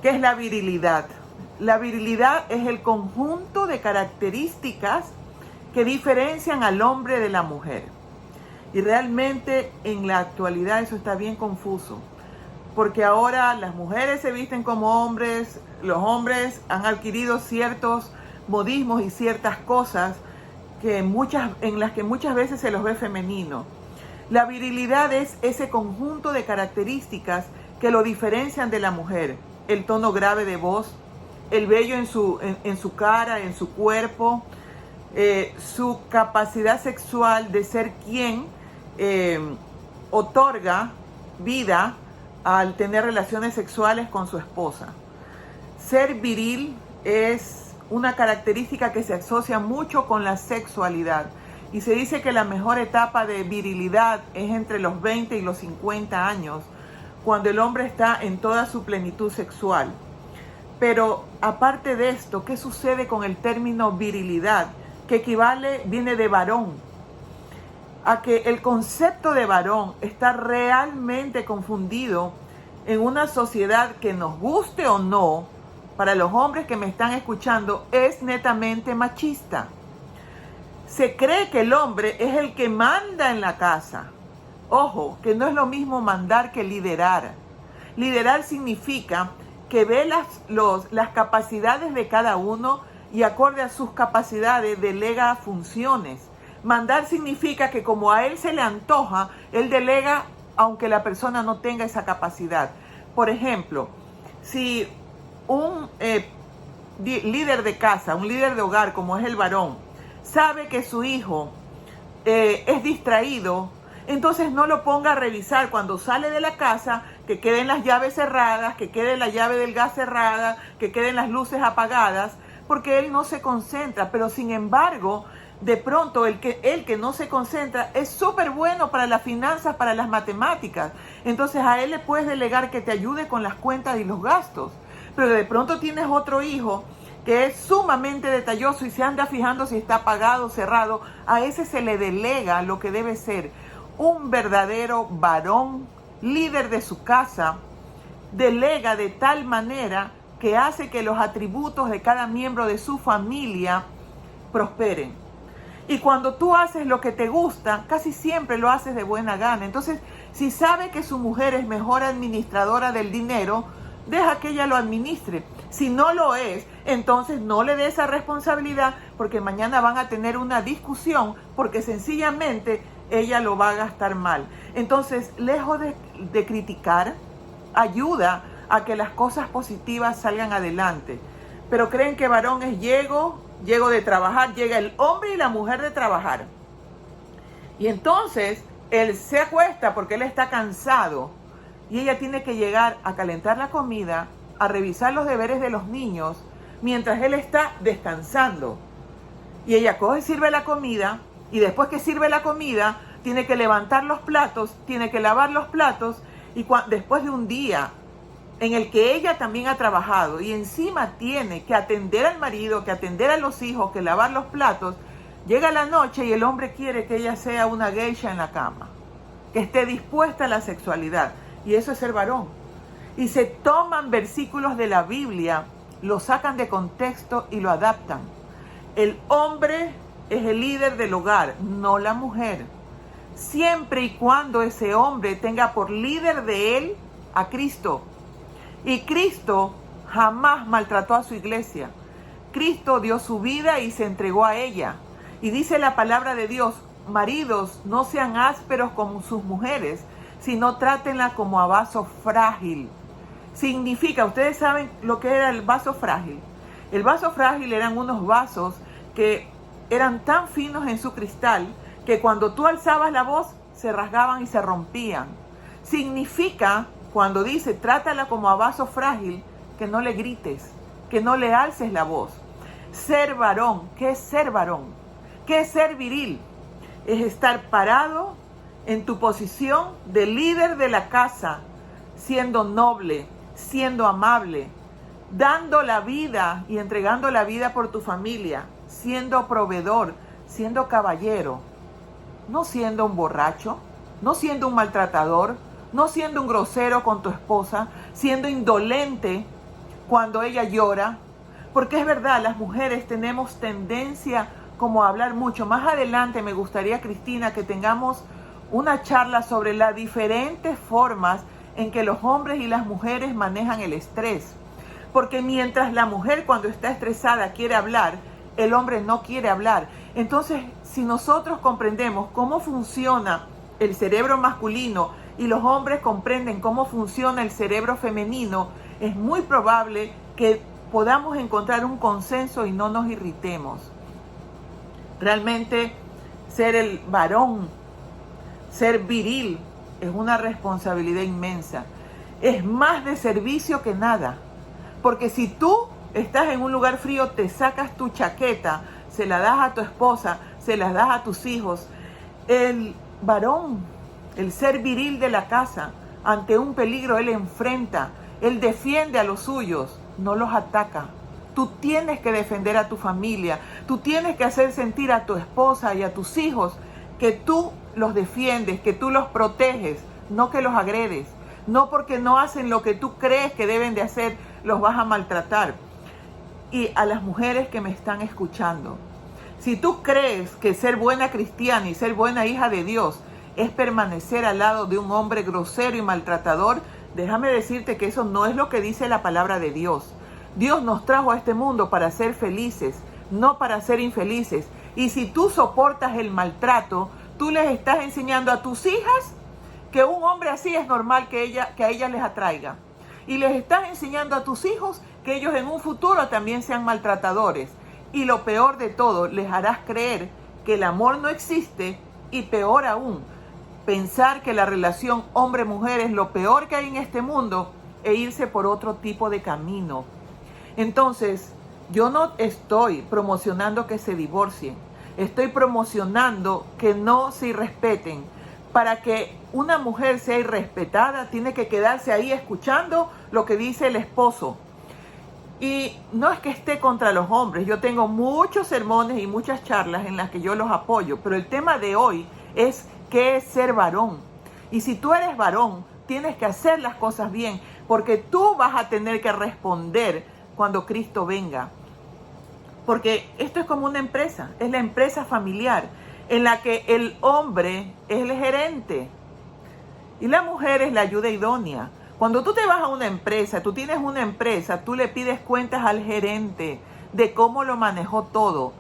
¿Qué es la virilidad? La virilidad es el conjunto de características que diferencian al hombre de la mujer. Y realmente en la actualidad eso está bien confuso, porque ahora las mujeres se visten como hombres, los hombres han adquirido ciertos modismos y ciertas cosas en las que muchas veces se los ve femenino. La virilidad es ese conjunto de características que lo diferencian de la mujer. El tono grave de voz, el vello en su cara, en su cuerpo, su capacidad sexual de ser quien otorga vida al tener relaciones sexuales con su esposa. Ser viril es una característica que se asocia mucho con la sexualidad y se dice que la mejor etapa de virilidad es entre los 20 y los 50 años, cuando el hombre está en toda su plenitud sexual. Pero aparte de esto, ¿qué sucede con el término virilidad? Que viene de varón, a que el concepto de varón está realmente confundido en una sociedad que, nos guste o no, para los hombres que me están escuchando, es netamente machista. Se cree que el hombre es el que manda en la casa. Ojo, que no es lo mismo mandar que liderar. Liderar significa que ve las capacidades de cada uno y acorde a sus capacidades delega funciones. Mandar significa que como a él se le antoja, él delega aunque la persona no tenga esa capacidad. Por ejemplo, si un líder de casa, un líder de hogar como es el varón, sabe que su hijo es distraído, entonces no lo ponga a revisar cuando sale de la casa, que queden las llaves cerradas, que quede la llave del gas cerrada, que queden las luces apagadas, porque él no se concentra. Pero sin embargo, de pronto el que no se concentra es súper bueno para las finanzas, para las matemáticas. Entonces a él le puedes delegar que te ayude con las cuentas y los gastos. Pero de pronto tienes otro hijo que es sumamente detalloso y se anda fijando si está apagado, cerrado. A ese se le delega lo que debe ser un verdadero varón, líder de su casa. Delega de tal manera que hace que los atributos de cada miembro de su familia prosperen. Y cuando tú haces lo que te gusta, casi siempre lo haces de buena gana. Entonces, si sabe que su mujer es mejor administradora del dinero, deja que ella lo administre. Si no lo es, entonces no le dé esa responsabilidad, porque mañana van a tener una discusión porque sencillamente ella lo va a gastar mal. Entonces, lejos de criticar, ayuda a que las cosas positivas salgan adelante. Pero creen que varón es llego de trabajar, llega el hombre y la mujer de trabajar. Y entonces él se acuesta porque él está cansado y ella tiene que llegar a calentar la comida, a revisar los deberes de los niños mientras él está descansando. Y ella coge y sirve la comida, y después que sirve la comida tiene que levantar los platos, tiene que lavar los platos, y después de un día en el que ella también ha trabajado y encima tiene que atender al marido, que atender a los hijos, que lavar los platos, llega la noche y el hombre quiere que ella sea una geisha en la cama, que esté dispuesta a la sexualidad. Y eso es ser varón. Y se toman versículos de la Biblia, lo sacan de contexto y lo adaptan. El hombre es el líder del hogar, no la mujer. Siempre y cuando ese hombre tenga por líder de él a Cristo. Y Cristo jamás maltrató a su iglesia. Cristo dio su vida y se entregó a ella. Y dice la palabra de Dios, maridos, no sean ásperos con sus mujeres, sino trátenla como a vaso frágil. Significa, ustedes saben lo que era el vaso frágil. El vaso frágil eran unos vasos que eran tan finos en su cristal que cuando tú alzabas la voz se rasgaban y se rompían. Significa, cuando dice trátala como a vaso frágil, que no le grites, que no le alces la voz. Ser varón, ¿qué es ser varón? ¿Qué es ser viril? Es estar parado en tu posición de líder de la casa, siendo noble, siendo amable, dando la vida y entregando la vida por tu familia, siendo proveedor, siendo caballero, no siendo un borracho, no siendo un maltratador, no siendo un grosero con tu esposa, siendo indolente cuando ella llora, porque es verdad, las mujeres tenemos tendencia como a hablar mucho. Más adelante me gustaría, Cristina, que tengamos una charla sobre las diferentes formas en que los hombres y las mujeres manejan el estrés. Porque mientras la mujer cuando está estresada quiere hablar, el hombre no quiere hablar. Entonces, si nosotros comprendemos cómo funciona el cerebro masculino y los hombres comprenden cómo funciona el cerebro femenino, es muy probable que podamos encontrar un consenso y no nos irritemos. Realmente ser el varón, ser viril, es una responsabilidad inmensa. Es más de servicio que nada. Porque si tú estás en un lugar frío, te sacas tu chaqueta, se la das a tu esposa, se la das a tus hijos. El varón, el ser viril de la casa, ante un peligro él enfrenta, él defiende a los suyos, no los ataca. Tú tienes que defender a tu familia, tú tienes que hacer sentir a tu esposa y a tus hijos que tú los defiendes, que tú los proteges, no que los agredes. No porque no hacen lo que tú crees que deben de hacer, los vas a maltratar. Y a las mujeres que me están escuchando, si tú crees que ser buena cristiana y ser buena hija de Dios es permanecer al lado de un hombre grosero y maltratador, déjame decirte que eso no es lo que dice la palabra de Dios. Dios nos trajo a este mundo para ser felices, no para ser infelices. Y si tú soportas el maltrato, tú les estás enseñando a tus hijas que un hombre así es normal que a ellas les atraiga. Y les estás enseñando a tus hijos que ellos en un futuro también sean maltratadores. Y lo peor de todo, les harás creer que el amor no existe y peor aún, pensar que la relación hombre-mujer es lo peor que hay en este mundo e irse por otro tipo de camino. Entonces, yo no estoy promocionando que se divorcien, estoy promocionando que no se irrespeten. Para que una mujer sea irrespetada, tiene que quedarse ahí escuchando lo que dice el esposo. Y no es que esté contra los hombres, yo tengo muchos sermones y muchas charlas en las que yo los apoyo, pero el tema de hoy es qué es ser varón. Y si tú eres varón, tienes que hacer las cosas bien, porque tú vas a tener que responder cuando Cristo venga. Porque esto es como una empresa, es la empresa familiar, en la que el hombre es el gerente y la mujer es la ayuda idónea. Cuando tú te vas a una empresa, tú tienes una empresa, tú le pides cuentas al gerente de cómo lo manejó todo.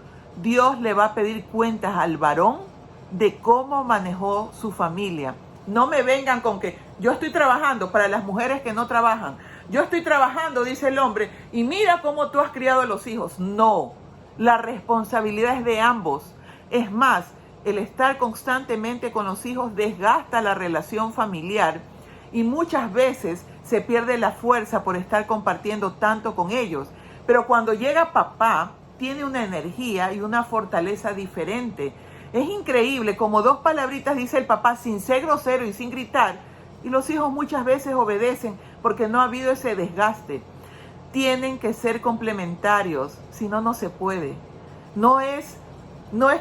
Dios le va a pedir cuentas al varón de cómo manejó su familia. No me vengan con que yo estoy trabajando para las mujeres que no trabajan. Yo estoy trabajando, dice el hombre, y mira cómo tú has criado a los hijos. No, la responsabilidad es de ambos. Es más, el estar constantemente con los hijos desgasta la relación familiar y muchas veces se pierde la fuerza por estar compartiendo tanto con ellos. Pero cuando llega papá, tiene una energía y una fortaleza diferente. Es increíble como dos palabritas dice el papá sin ser grosero y sin gritar, y los hijos muchas veces obedecen porque no ha habido ese desgaste. Tienen que ser complementarios, si no, no se puede. No es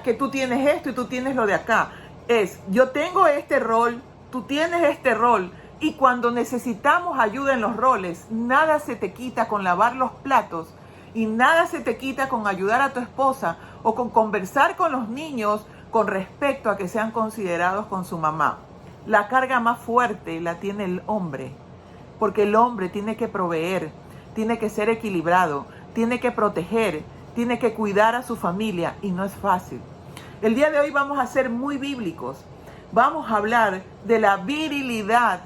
que tú tienes esto y tú tienes lo de acá. Es, yo tengo este rol, tú tienes este rol. Y cuando necesitamos ayuda en los roles, nada se te quita con lavar los platos y nada se te quita con ayudar a tu esposa o con conversar con los niños con respecto a que sean considerados con su mamá. La carga más fuerte la tiene el hombre, porque el hombre tiene que proveer, tiene que ser equilibrado, tiene que proteger, tiene que cuidar a su familia y no es fácil. El día de hoy vamos a ser muy bíblicos. Vamos a hablar de la virilidad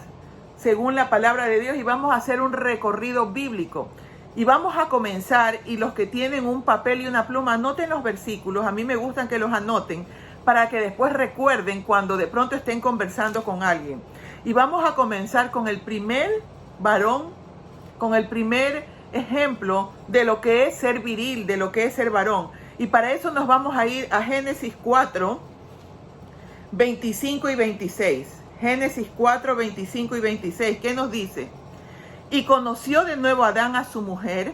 según la palabra de Dios y vamos a hacer un recorrido bíblico. Y vamos a comenzar, y los que tienen un papel y una pluma, anoten los versículos. A mí me gustan que los anoten para que después recuerden cuando de pronto estén conversando con alguien. Y vamos a comenzar con el primer varón, con el primer ejemplo de lo que es ser viril, de lo que es ser varón. Y para eso nos vamos a ir a Génesis 4, 25 y 26. Génesis 4, 25 y 26. ¿Qué nos dice? Y conoció de nuevo Adán a su mujer,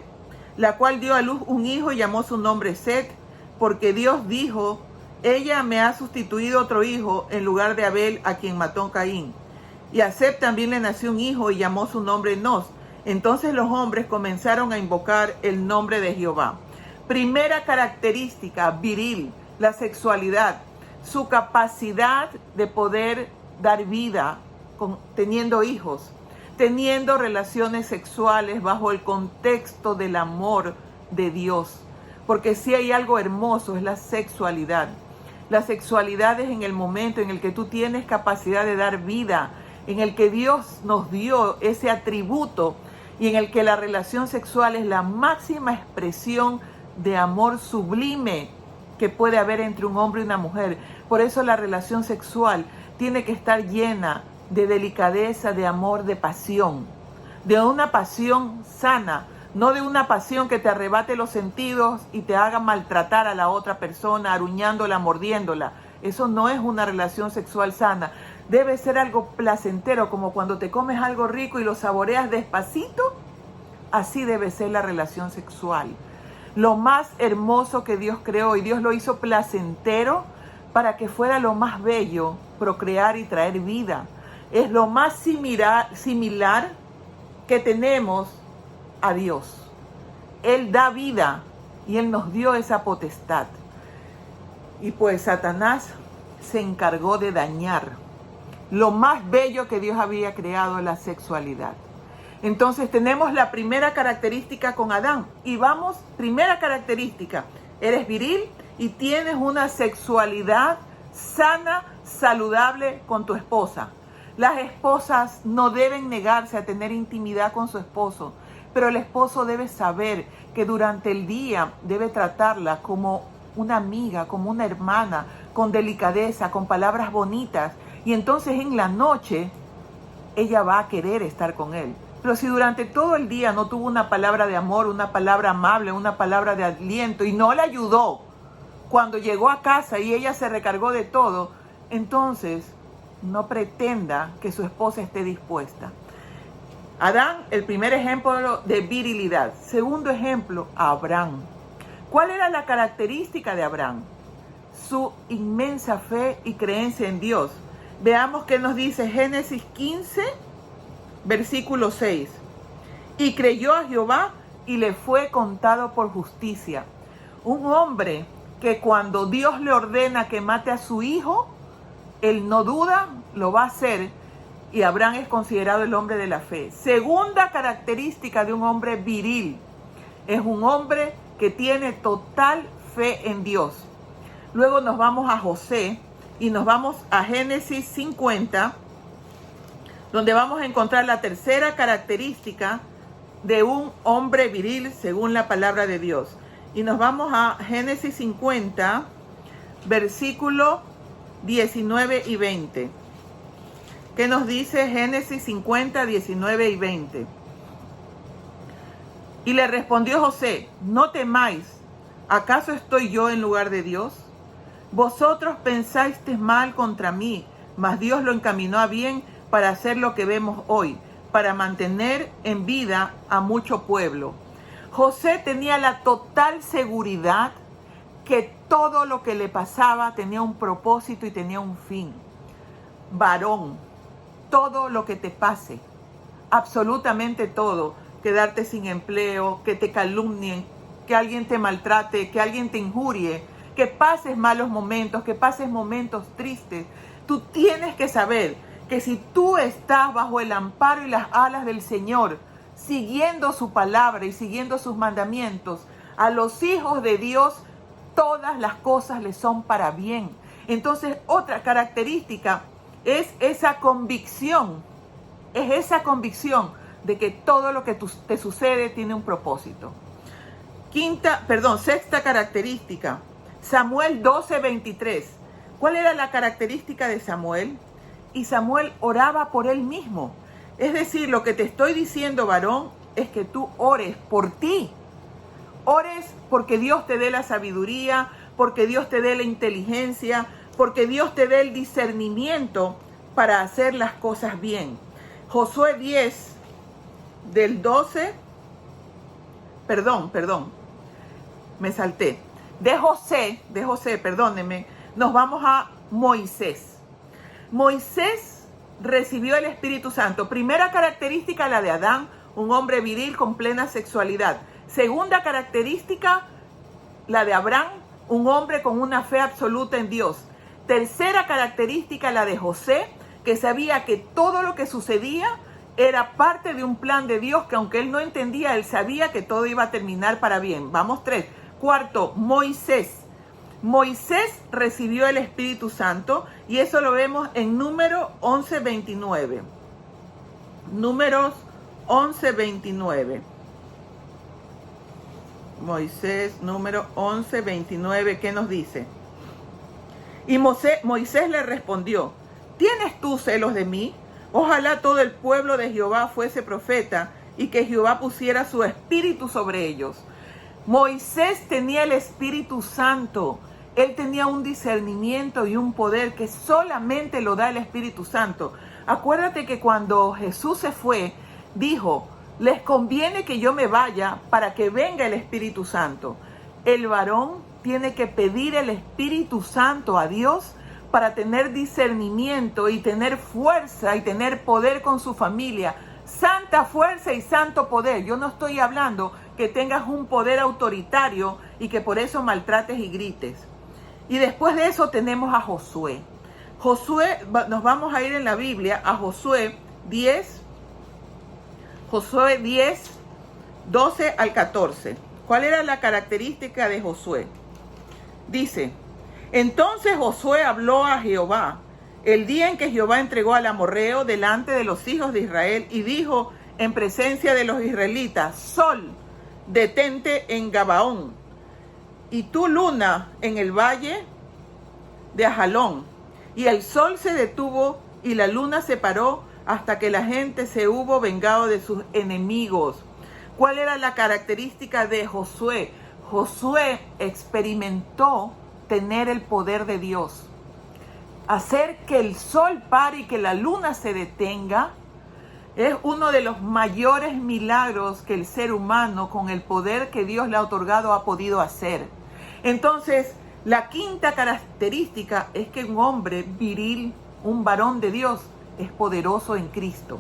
la cual dio a luz un hijo y llamó su nombre Set, porque Dios dijo, ella me ha sustituido otro hijo en lugar de Abel, a quien mató Caín. Y a Set también le nació un hijo y llamó su nombre Enos. Entonces los hombres comenzaron a invocar el nombre de Jehová. Primera característica viril, la sexualidad, su capacidad de poder dar vida teniendo hijos, teniendo relaciones sexuales bajo el contexto del amor de Dios. Porque si hay algo hermoso es la sexualidad. La sexualidad es en el momento en el que tú tienes capacidad de dar vida, en el que Dios nos dio ese atributo y en el que la relación sexual es la máxima expresión de amor sublime que puede haber entre un hombre y una mujer. Por eso la relación sexual tiene que estar llena de delicadeza, de amor, de pasión, de una pasión sana, no de una pasión que te arrebate los sentidos y te haga maltratar a la otra persona, aruñándola, mordiéndola. Eso no es una relación sexual sana. Debe ser algo placentero, como cuando te comes algo rico y lo saboreas despacito. Así debe ser la relación sexual. Lo más hermoso que Dios creó, y Dios lo hizo placentero para que fuera lo más bello, procrear y traer vida. Es lo más similar que tenemos a Dios. Él da vida y Él nos dio esa potestad. Y pues Satanás se encargó de dañar lo más bello que Dios había creado, la sexualidad. Entonces tenemos la primera característica con Adán. Y vamos, primera característica, eres viril y tienes una sexualidad sana, saludable con tu esposa. Las esposas no deben negarse a tener intimidad con su esposo, pero el esposo debe saber que durante el día debe tratarla como una amiga, como una hermana, con delicadeza, con palabras bonitas. Y entonces en la noche ella va a querer estar con él. Pero si durante todo el día no tuvo una palabra de amor, una palabra amable, una palabra de aliento y no le ayudó cuando llegó a casa y ella se recargó de todo, entonces no pretenda que su esposa esté dispuesta. Adán, el primer ejemplo de virilidad. Segundo ejemplo, Abraham. ¿Cuál era la característica de Abraham? Su inmensa fe y creencia en Dios. Veamos qué nos dice Génesis 15, versículo 6. Y creyó a Jehová y le fue contado por justicia. Un hombre que cuando Dios le ordena que mate a su hijo, él no duda, lo va a hacer. Y Abraham es considerado el hombre de la fe. Segunda característica de un hombre viril. Es un hombre que tiene total fe en Dios. Luego nos vamos a José y nos vamos a Génesis 50, donde vamos a encontrar la tercera característica de un hombre viril según la palabra de Dios. Y nos vamos a Génesis 50, versículo 19 y 20. ¿Qué nos dice Génesis 50, 19 y 20? Y le respondió José: no temáis, ¿acaso estoy yo en lugar de Dios? Vosotros pensasteis mal contra mí, mas Dios lo encaminó a bien para hacer lo que vemos hoy, para mantener en vida a mucho pueblo. José tenía la total seguridad que todo lo que le pasaba tenía un propósito y tenía un fin. Varón, todo lo que te pase, absolutamente todo, quedarte sin empleo, que te calumnien, que alguien te maltrate, que alguien te injurie, que pases malos momentos, que pases momentos tristes, tú tienes que saber que si tú estás bajo el amparo y las alas del Señor, siguiendo su palabra y siguiendo sus mandamientos, a los hijos de Dios todas las cosas les son para bien. Entonces, otra característica es esa convicción, de que todo lo que te sucede tiene un propósito. Sexta característica, Samuel 12:23. ¿Cuál era la característica de Samuel? Y Samuel oraba por él mismo. Es decir, lo que te estoy diciendo, varón, es que tú ores por ti. Ores porque Dios te dé la sabiduría, porque Dios te dé la inteligencia, porque Dios te dé el discernimiento para hacer las cosas bien. Josué 10, del 12, me salté. De José, perdónenme, nos vamos a Moisés. Moisés recibió el Espíritu Santo. Primera característica, la de Adán, un hombre viril con plena sexualidad. Segunda característica, la de Abraham, un hombre con una fe absoluta en Dios. Tercera característica, la de José, que sabía que todo lo que sucedía era parte de un plan de Dios, que aunque él no entendía, él sabía que todo iba a terminar para bien. Vamos, 3. Cuarto, Moisés. Moisés recibió el Espíritu Santo y eso lo vemos en Números 11:29. Números 11:29. Moisés, número 11:29, ¿qué nos dice? Y Moisés le respondió: ¿tienes tú celos de mí? Ojalá todo el pueblo de Jehová fuese profeta y que Jehová pusiera su espíritu sobre ellos. Moisés tenía el Espíritu Santo. Él tenía un discernimiento y un poder que solamente lo da el Espíritu Santo. Acuérdate que cuando Jesús se fue, dijo: les conviene que yo me vaya para que venga el Espíritu Santo. El varón tiene que pedir el Espíritu Santo a Dios para tener discernimiento y tener fuerza y tener poder con su familia. Santa fuerza y santo poder. Yo no estoy hablando que tengas un poder autoritario y que por eso maltrates y grites. Y después de eso tenemos a Josué. Nos vamos a ir en la Biblia a Josué 10, 12 al 14. ¿Cuál era la característica de Josué? Dice: entonces Josué habló a Jehová el día en que Jehová entregó al amorreo delante de los hijos de Israel y dijo en presencia de los israelitas: Sol, detente en Gabaón, y tú, luna, en el valle de Ajalón. Y el sol se detuvo y la luna se paró hasta que la gente se hubo vengado de sus enemigos. ¿Cuál era la característica de Josué? Josué experimentó tener el poder de Dios. Hacer que el sol pare y que la luna se detenga es uno de los mayores milagros que el ser humano, con el poder que Dios le ha otorgado, ha podido hacer. Entonces, la quinta característica es que un hombre viril, un varón de Dios, es poderoso en Cristo.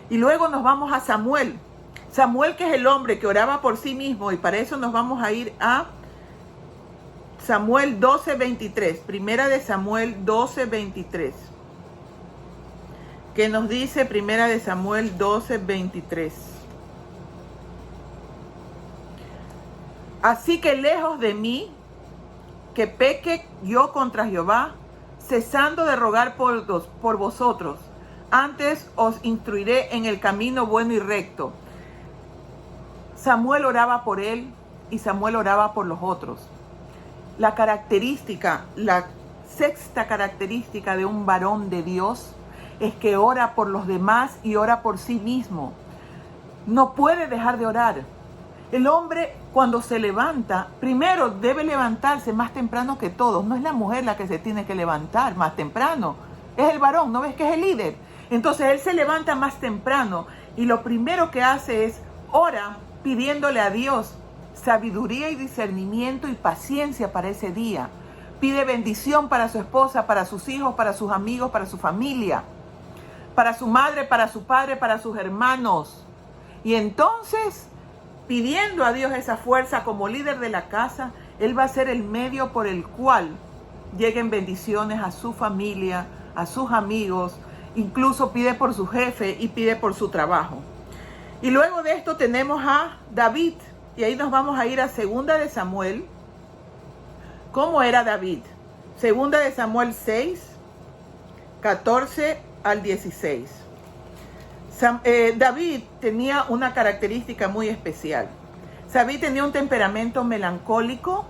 Y luego nos vamos a Samuel. Samuel, que es el hombre que oraba por sí mismo, y para eso nos vamos a ir a Samuel 12:23. Primera de Samuel 12:23. ¿Qué nos dice Primera de Samuel 12:23? Así que lejos de mí que peque yo contra Jehová, cesando de rogar por vosotros. Antes os instruiré en el camino bueno y recto. Samuel oraba por él y Samuel oraba por los otros. La sexta característica de un varón de Dios es que ora por los demás y ora por sí mismo. No puede dejar de orar. El hombre, cuando se levanta, primero debe levantarse más temprano que todos. No es la mujer la que se tiene que levantar más temprano, es el varón. ¿No ves que es el líder? Entonces él se levanta más temprano y lo primero que hace es ora pidiéndole a Dios sabiduría y discernimiento y paciencia para ese día. Pide bendición para su esposa, para sus hijos, para sus amigos, para su familia, para su madre, para su padre, para sus hermanos. Y entonces, pidiendo a Dios esa fuerza como líder de la casa, él va a ser el medio por el cual lleguen bendiciones a su familia, a sus amigos, incluso pide por su jefe y pide por su trabajo. Y luego de esto tenemos a David, y ahí nos vamos a ir a Segunda de Samuel. ¿Cómo era David? Segunda de Samuel 6, 14 al 16. David tenía una característica muy especial. David tenía un temperamento melancólico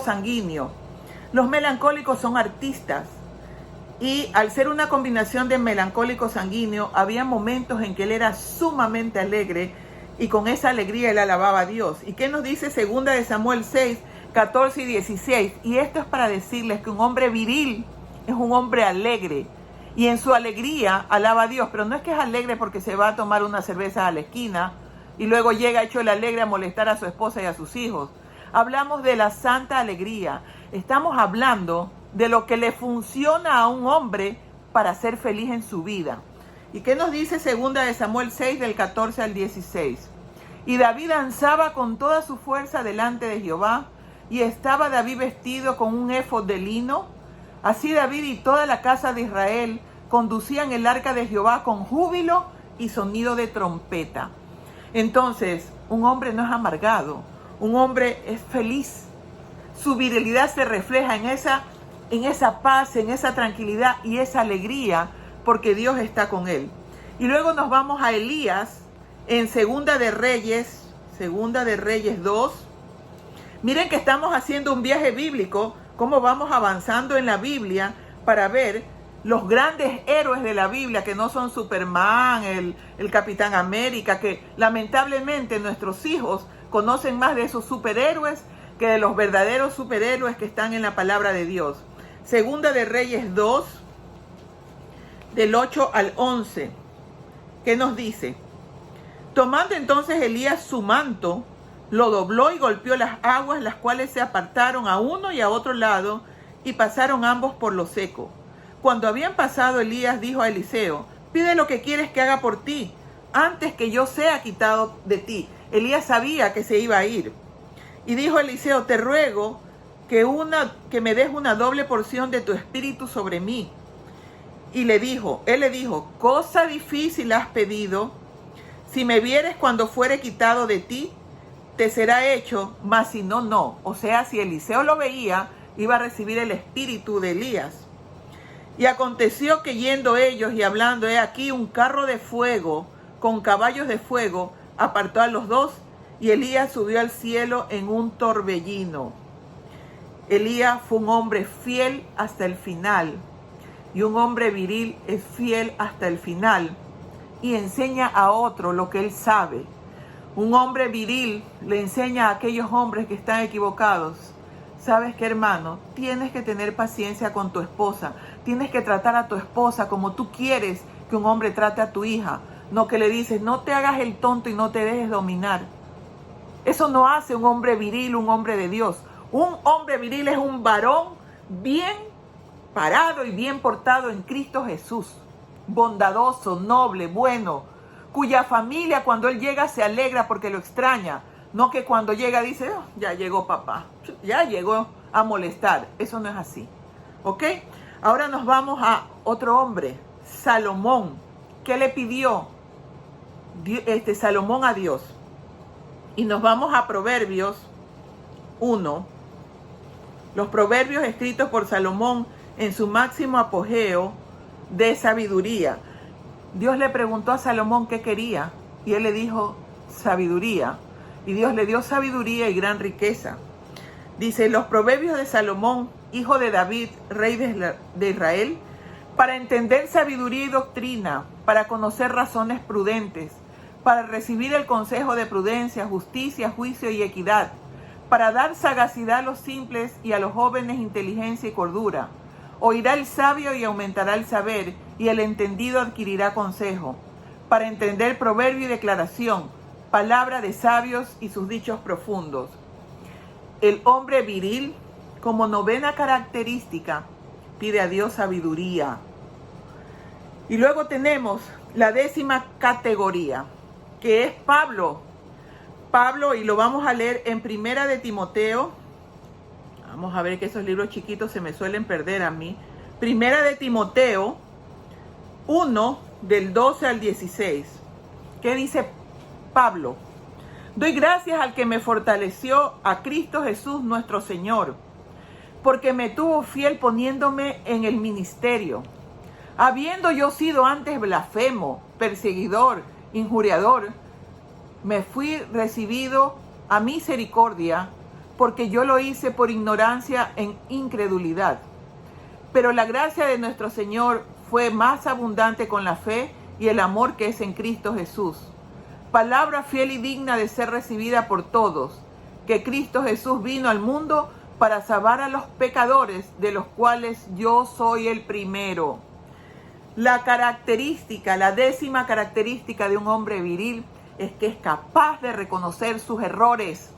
sanguíneo. Los melancólicos son artistas. Y al ser una combinación de melancólico sanguíneo, había momentos en que él era sumamente alegre y con esa alegría él alababa a Dios. ¿Y qué nos dice Segunda de Samuel 6, 14 y 16? Y esto es para decirles que un hombre viril es un hombre alegre y en su alegría alaba a Dios, pero no es que es alegre porque se va a tomar una cerveza a la esquina y luego llega hecho el alegre a molestar a su esposa y a sus hijos. Hablamos de la santa alegría. Estamos hablando de lo que le funciona a un hombre para ser feliz en su vida. ¿Y qué nos dice 2 de Samuel 6 del 14 al 16? Y David danzaba con toda su fuerza delante de Jehová, y estaba David vestido con un éfod de lino. Así David y toda la casa de Israel conducían el arca de Jehová con júbilo y sonido de trompeta. Entonces, un hombre no es amargado, un hombre es feliz. Su virilidad se refleja en esa paz, en esa tranquilidad y esa alegría, porque Dios está con él. Y luego nos vamos a Elías en Segunda de Reyes 2. Miren que estamos haciendo un viaje bíblico, cómo vamos avanzando en la Biblia para ver los grandes héroes de la Biblia, que no son Superman, el Capitán América, que lamentablemente nuestros hijos conocen más de esos superhéroes que de los verdaderos superhéroes que están en la palabra de Dios. Segunda de Reyes 2, del 8 al 11. ¿Qué nos dice? Tomando entonces Elías su manto, lo dobló y golpeó las aguas, las cuales se apartaron a uno y a otro lado, y pasaron ambos por lo seco. Cuando habían pasado, Elías dijo a Eliseo: pide lo que quieres que haga por ti, antes que yo sea quitado de ti. Elías sabía que se iba a ir. Y dijo Eliseo: te ruego que me des una doble porción de tu espíritu sobre mí. Y él le dijo: cosa difícil has pedido. Si me vieres cuando fuere quitado de ti, te será hecho, mas si no, no. O sea, si Eliseo lo veía, iba a recibir el espíritu de Elías. Y aconteció que yendo ellos y hablando, he aquí un carro de fuego con caballos de fuego apartó a los dos, y Elías subió al cielo en un torbellino. Elías fue un hombre fiel hasta el final, y un hombre viril es fiel hasta el final, y enseña a otro lo que él sabe. Un hombre viril le enseña a aquellos hombres que están equivocados: ¿sabes qué, hermano? Tienes que tener paciencia con tu esposa. Tienes que tratar a tu esposa como tú quieres que un hombre trate a tu hija. No que le dices: no te hagas el tonto y no te dejes dominar. Eso no hace un hombre viril, un hombre de Dios. Un hombre viril es un varón bien parado y bien portado en Cristo Jesús. Bondadoso, noble, bueno, cuya familia cuando él llega se alegra porque lo extraña. No que cuando llega dice: oh, ya llegó papá, ya llegó a molestar. Eso no es así. ¿Ok? Ahora nos vamos a otro hombre, Salomón. ¿Qué le pidió Salomón a Dios? Y nos vamos a Proverbios 1. Los proverbios escritos por Salomón en su máximo apogeo de sabiduría. Dios le preguntó a Salomón qué quería, y él le dijo: sabiduría. Y Dios le dio sabiduría y gran riqueza. Dice: los proverbios de Salomón, hijo de David, rey de Israel, para entender sabiduría y doctrina, para conocer razones prudentes, para recibir el consejo de prudencia, justicia, juicio y equidad, para dar sagacidad a los simples y a los jóvenes inteligencia y cordura. Oirá el sabio y aumentará el saber, y el entendido adquirirá consejo, para entender proverbio y declaración, palabra de sabios y sus dichos profundos. El hombre viril, como novena característica, pide a Dios sabiduría. Y luego tenemos la 10ª categoría, que es Pablo. Pablo, y lo vamos a leer en Primera de Timoteo. Vamos a ver que esos libros chiquitos se me suelen perder a mí. Primera de Timoteo 1, del 12 al 16. ¿Qué dice Pablo? Doy gracias al que me fortaleció, a Cristo Jesús nuestro Señor, porque me tuvo fiel poniéndome en el ministerio. Habiendo yo sido antes blasfemo, perseguidor, injuriador, me fui recibido a misericordia, porque yo lo hice por ignorancia en incredulidad. Pero la gracia de nuestro Señor fue más abundante con la fe y el amor que es en Cristo Jesús. Palabra fiel y digna de ser recibida por todos, que Cristo Jesús vino al mundo para salvar a los pecadores, de los cuales yo soy el primero. La 10ª característica de un hombre viril es que es capaz de reconocer sus errores.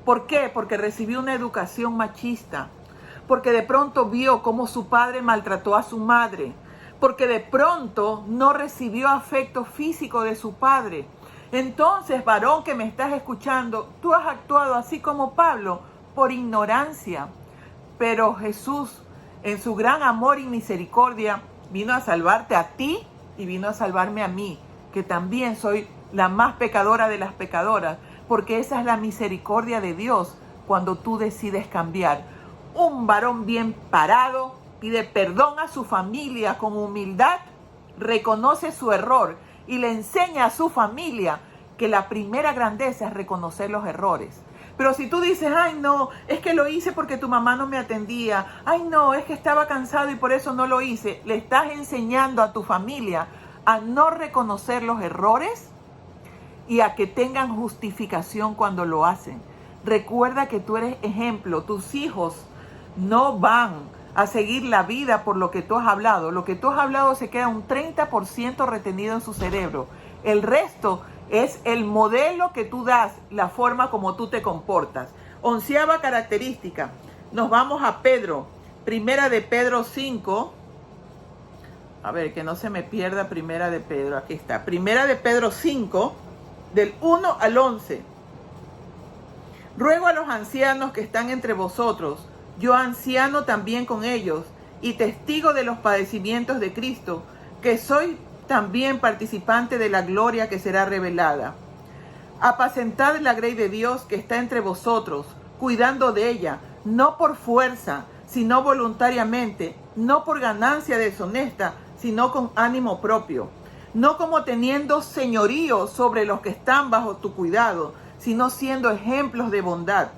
¿Por qué? Porque recibió una educación machista, porque de pronto vio cómo su padre maltrató a su madre, porque de pronto no recibió afecto físico de su padre. Entonces, varón que me estás escuchando, tú has actuado así como Pablo, por ignorancia. Pero Jesús, en su gran amor y misericordia, vino a salvarte a ti y vino a salvarme a mí, que también soy la más pecadora de las pecadoras, porque esa es la misericordia de Dios cuando tú decides cambiar. Un varón bien parado pide perdón a su familia con humildad, reconoce su error y le enseña a su familia que la primera grandeza es reconocer los errores. Pero si tú dices, ay no, es que lo hice porque tu mamá no me atendía, ay no, es que estaba cansado y por eso no lo hice, le estás enseñando a tu familia a no reconocer los errores y a que tengan justificación cuando lo hacen. Recuerda que tú eres ejemplo, tus hijos no van a seguir la vida por lo que tú has hablado. Lo que tú has hablado se queda un 30% retenido en su cerebro. El resto es el modelo que tú das, la forma como tú te comportas. 11ª característica. Nos vamos a Pedro. Primera de Pedro 5. A ver, que no se me pierda Primera de Pedro. Aquí está. Primera de Pedro 5, del 1 al 11. Ruego a los ancianos que están entre vosotros, yo anciano también con ellos, y testigo de los padecimientos de Cristo, que soy también participante de la gloria que será revelada. Apacentad la grey de Dios que está entre vosotros, cuidando de ella, no por fuerza, sino voluntariamente, no por ganancia deshonesta, sino con ánimo propio, no como teniendo señorío sobre los que están bajo tu cuidado, sino siendo ejemplos de bondad.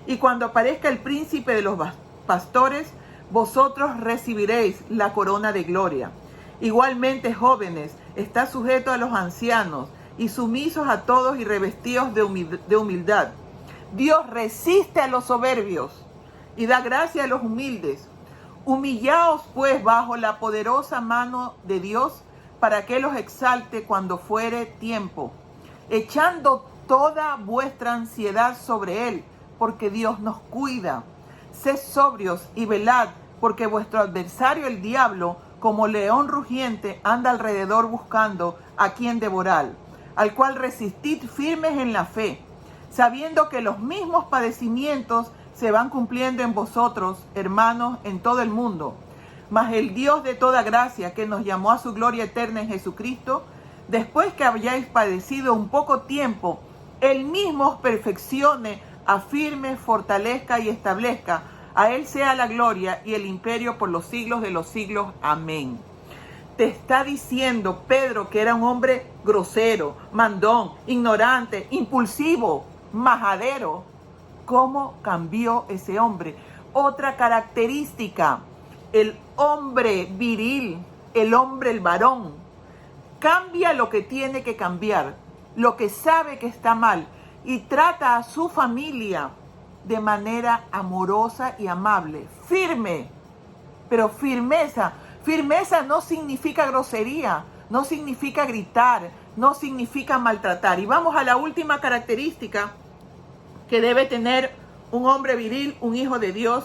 Y cuando aparezca el príncipe de los pastores, vosotros recibiréis la corona de gloria. Igualmente, jóvenes, está sujeto a los ancianos y sumisos a todos y revestidos de humildad. Dios resiste a los soberbios y da gracia a los humildes. Humillaos pues bajo la poderosa mano de Dios para que los exalte cuando fuere tiempo, echando toda vuestra ansiedad sobre Él, porque Dios nos cuida. Sed sobrios y velad, porque vuestro adversario el diablo, como león rugiente, anda alrededor buscando a quien devorar, al cual resistid firmes en la fe, sabiendo que los mismos padecimientos se van cumpliendo en vosotros, hermanos, en todo el mundo. Mas el Dios de toda gracia, que nos llamó a su gloria eterna en Jesucristo, después que hayáis padecido un poco tiempo, Él mismo os perfeccione, afirme, fortalezca y establezca. A Él sea la gloria y el imperio por los siglos de los siglos. Amén. Te está diciendo Pedro que era un hombre grosero, mandón, ignorante, impulsivo, majadero. ¿Cómo cambió ese hombre? Otra característica, el hombre viril, el hombre, el varón, cambia lo que tiene que cambiar, lo que sabe que está mal, y trata a su familia de manera amorosa y amable, firme, pero firmeza. Firmeza no significa grosería, no significa gritar, no significa maltratar. Y vamos a la última característica que debe tener un hombre viril, un hijo de Dios.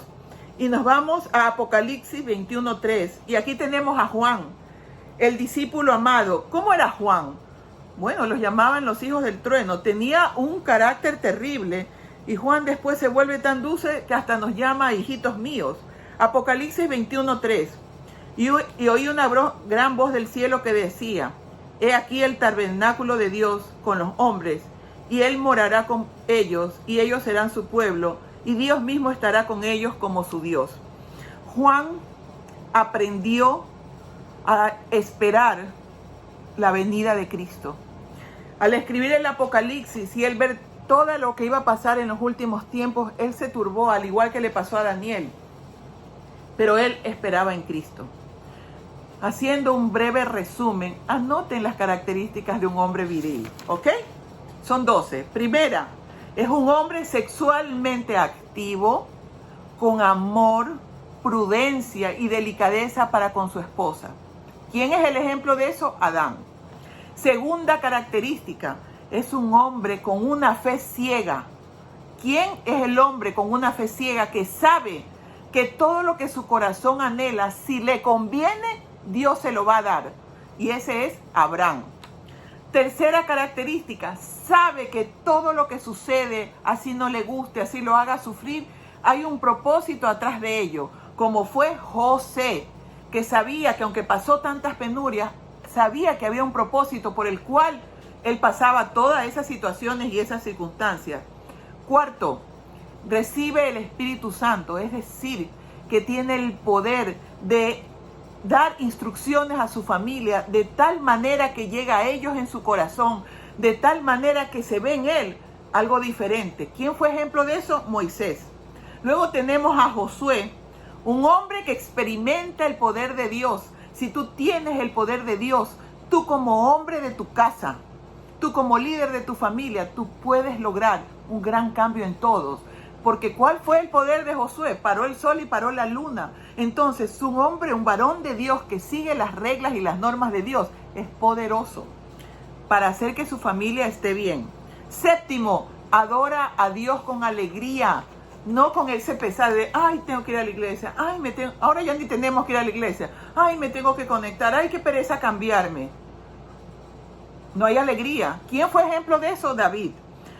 Y nos vamos a Apocalipsis 21:3. Y aquí tenemos a Juan, el discípulo amado. ¿Cómo era Juan? Bueno, los llamaban los hijos del trueno. Tenía un carácter terrible. Y Juan después se vuelve tan dulce que hasta nos llama hijitos míos. Apocalipsis 21:3. Y oí una gran voz del cielo que decía: He aquí el tabernáculo de Dios con los hombres, y Él morará con ellos, y ellos serán su pueblo, y Dios mismo estará con ellos como su Dios. Juan aprendió a esperar la venida de Cristo. Al escribir el Apocalipsis y él ver todo lo que iba a pasar en los últimos tiempos, él se turbó, al igual que le pasó a Daniel. Pero él esperaba en Cristo. Haciendo un breve resumen, anoten las características de un hombre viril, ¿ok? Son 12. Primera, es un hombre sexualmente activo, con amor, prudencia y delicadeza para con su esposa. ¿Quién es el ejemplo de eso? Adán. Segunda característica, es un hombre con una fe ciega. ¿Quién es el hombre con una fe ciega que sabe que todo lo que su corazón anhela, si le conviene, Dios se lo va a dar. Y ese es Abraham. Tercera característica, sabe que todo lo que sucede, así no le guste, así lo haga sufrir, hay un propósito atrás de ello, como fue José, que sabía que aunque pasó tantas penurias, sabía que había un propósito por el cual él pasaba todas esas situaciones y esas circunstancias. Cuarto, recibe el Espíritu Santo, es decir, que tiene el poder de dar instrucciones a su familia de tal manera que llega a ellos en su corazón, de tal manera que se ve en él algo diferente. ¿Quién fue ejemplo de eso? Moisés. Luego tenemos a Josué, un hombre que experimenta el poder de Dios. Si tú tienes el poder de Dios, tú como hombre de tu casa, tú como líder de tu familia, tú puedes lograr un gran cambio en todos. Porque ¿cuál fue el poder de Josué? Paró el sol y paró la luna. Entonces, un hombre, un varón de Dios que sigue las reglas y las normas de Dios, es poderoso para hacer que su familia esté bien. Séptimo, adora a Dios con alegría, no con ese pesar de, ay, tengo que ir a la iglesia, ay, ahora ya ni tenemos que ir a la iglesia, ay, me tengo que conectar, ay, qué pereza cambiarme. No hay alegría. ¿Quién fue ejemplo de eso? David.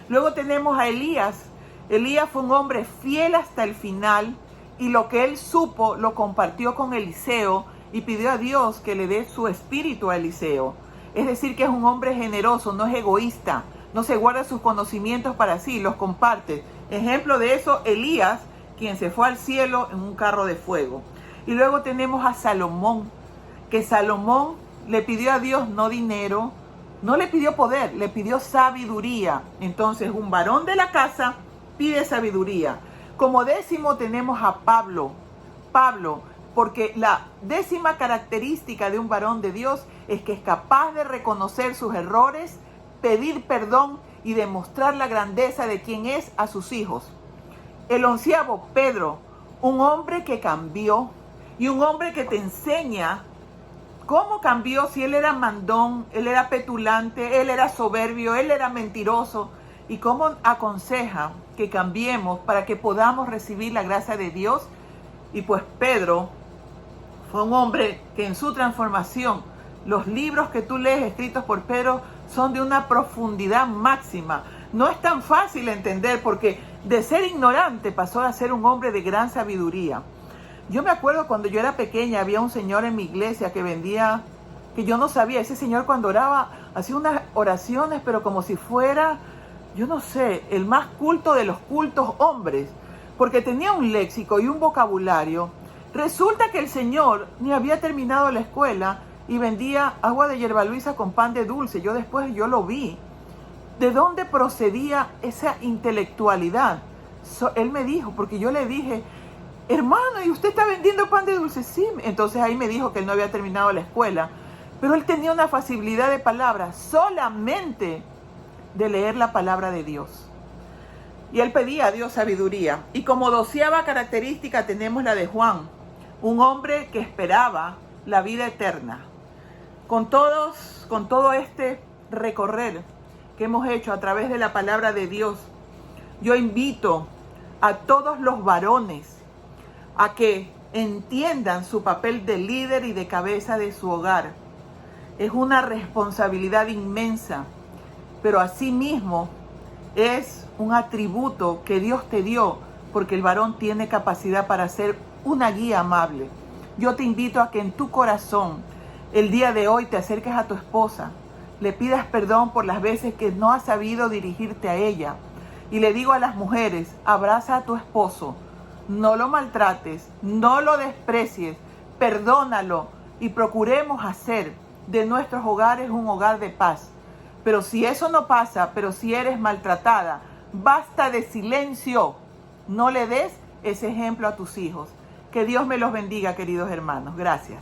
Luego tenemos a Elías. Elías fue un hombre fiel hasta el final y lo que él supo lo compartió con Eliseo y pidió a Dios que le dé su espíritu a Eliseo. Es decir, que es un hombre generoso, no es egoísta, no se guarda sus conocimientos para sí, los comparte. Ejemplo de eso, Elías, quien se fue al cielo en un carro de fuego. Y luego tenemos a Salomón, que Salomón le pidió a Dios no dinero, no le pidió poder, le pidió sabiduría. Entonces, un varón de la casa pide sabiduría. Como décimo tenemos a Pablo, porque la décima característica de un varón de Dios es que es capaz de reconocer sus errores, pedir perdón y demostrar la grandeza de quien es a sus hijos. El onceavo, Pedro, un hombre que cambió y un hombre que te enseña cómo cambió si él era mandón, él era petulante, él era soberbio, él era mentiroso. Y cómo aconseja que cambiemos para que podamos recibir la gracia de Dios. Y pues Pedro fue un hombre que en su transformación, los libros que tú lees escritos por Pedro son de una profundidad máxima. No es tan fácil entender porque de ser ignorante pasó a ser un hombre de gran sabiduría. Yo me acuerdo cuando yo era pequeña, había un señor en mi iglesia que vendía, que yo no sabía, ese señor cuando oraba hacía unas oraciones, pero como si fuera, yo no sé, el más culto de los cultos hombres, porque tenía un léxico y un vocabulario. Resulta que el señor ni había terminado la escuela y vendía agua de hierba luisa con pan de dulce. Después lo vi. ¿De dónde procedía esa intelectualidad? Él me dijo, porque yo le dije, hermano, ¿y usted está vendiendo pan de dulce? Sí. Entonces ahí me dijo que él no había terminado la escuela, pero él tenía una facilidad de palabras solamente de leer la palabra de Dios. Y él pedía a Dios sabiduría. Y como 12ª característica tenemos la de Juan, un hombre que esperaba la vida eterna. Con todo este recorrer que hemos hecho a través de la palabra de Dios, yo invito a todos los varones a que entiendan su papel de líder y de cabeza de su hogar. Es una responsabilidad inmensa, pero asimismo es un atributo que Dios te dio, porque el varón tiene capacidad para ser una guía amable. Yo te invito a que en tu corazón, el día de hoy, te acerques a tu esposa, le pidas perdón por las veces que no has sabido dirigirte a ella. Y le digo a las mujeres, abraza a tu esposo, no lo maltrates, no lo desprecies, perdónalo y procuremos hacer de nuestros hogares un hogar de paz. Pero si eso no pasa, pero si eres maltratada, basta de silencio. No le des ese ejemplo a tus hijos. Que Dios me los bendiga, queridos hermanos. Gracias.